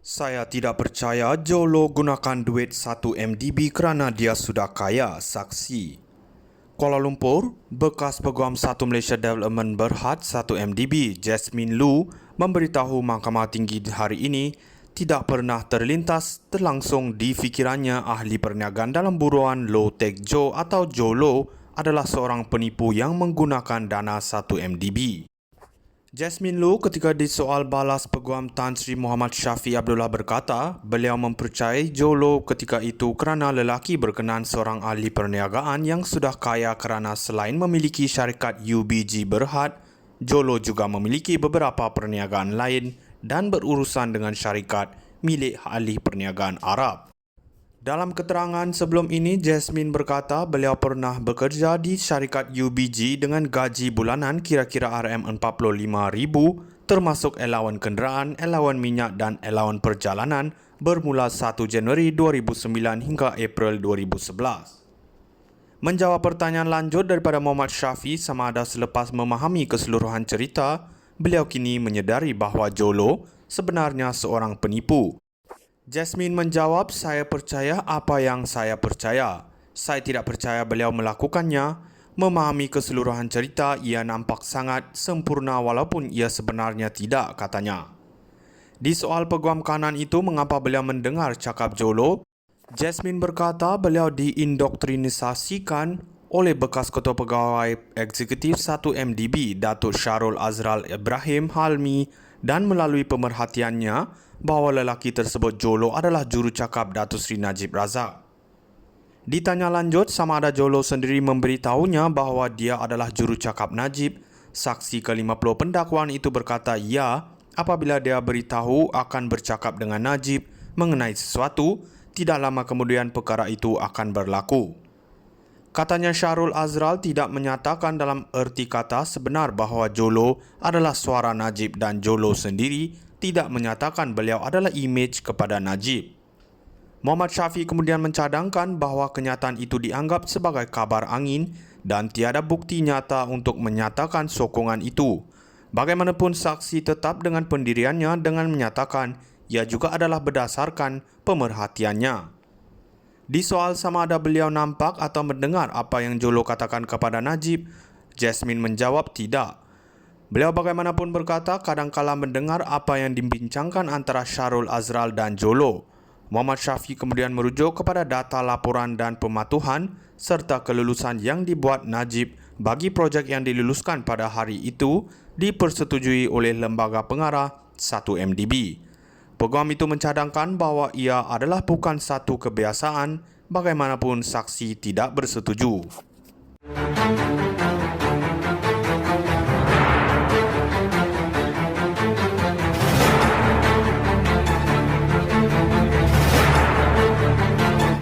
Saya tidak percaya Jolo gunakan duit 1 MDB kerana dia sudah kaya, saksi. Kuala Lumpur, bekas Peguam 1 Malaysia Development Berhad 1 MDB, Jasmine Lu, memberitahu Mahkamah Tinggi hari ini tidak pernah terlangsung di fikirannya ahli perniagaan dalam buruan Low Tech Joe atau Jolo adalah seorang penipu yang menggunakan dana 1 MDB. Jasmine Lu ketika disoal balas Peguam Tan Sri Muhammad Syafi Abdullah berkata beliau mempercayai Jolo ketika itu kerana lelaki berkenan seorang ahli perniagaan yang sudah kaya kerana selain memiliki syarikat UBG Berhad, Jolo juga memiliki beberapa perniagaan lain dan berurusan dengan syarikat milik ahli perniagaan Arab. Dalam keterangan sebelum ini, Jasmine berkata beliau pernah bekerja di syarikat UBG dengan gaji bulanan kira-kira RM45,000 termasuk elawan kenderaan, elawan minyak dan elawan perjalanan bermula 1 Januari 2009 hingga April 2011. Menjawab pertanyaan lanjut daripada Muhammad Syafi sama ada selepas memahami keseluruhan cerita, beliau kini menyedari bahawa Jolo sebenarnya seorang penipu. Jasmine menjawab, saya percaya apa yang saya percaya. Saya tidak percaya beliau melakukannya. Memahami keseluruhan cerita, ia nampak sangat sempurna walaupun ia sebenarnya tidak, katanya. Di soal peguam kanan itu, mengapa beliau mendengar cakap Jolo? Jasmine berkata beliau diindoktrinisasikan oleh bekas Ketua Pegawai Eksekutif 1 MDB, Datuk Syarul Azral Ibrahim Halmi dan melalui pemerhatiannya bahawa lelaki tersebut Jolo adalah jurucakap Datuk Seri Najib Razak. Ditanya lanjut sama ada Jolo sendiri memberitahunya bahawa dia adalah jurucakap Najib, saksi ke-50 pendakwaan itu berkata ya apabila dia beritahu akan bercakap dengan Najib mengenai sesuatu, tidak lama kemudian perkara itu akan berlaku. Katanya Syarul Azral tidak menyatakan dalam erti kata sebenar bahawa Jolo adalah suara Najib dan Jolo sendiri tidak menyatakan beliau adalah imej kepada Najib. Muhammad Syafi kemudian mencadangkan bahawa kenyataan itu dianggap sebagai kabar angin dan tiada bukti nyata untuk menyatakan sokongan itu. Bagaimanapun saksi tetap dengan pendiriannya dengan menyatakan ia juga adalah berdasarkan pemerhatiannya. Di soal sama ada beliau nampak atau mendengar apa yang Jolo katakan kepada Najib, Jasmine menjawab tidak. Beliau bagaimanapun berkata kadangkala mendengar apa yang dibincangkan antara Syarul Azral dan Jolo. Muhammad Syafi kemudian merujuk kepada data laporan dan pematuhan serta kelulusan yang dibuat Najib bagi projek yang diluluskan pada hari itu dipersetujui oleh Lembaga Pengarah 1 MDB. Peguam itu mencadangkan bahawa ia adalah bukan satu kebiasaan bagaimanapun saksi tidak bersetuju.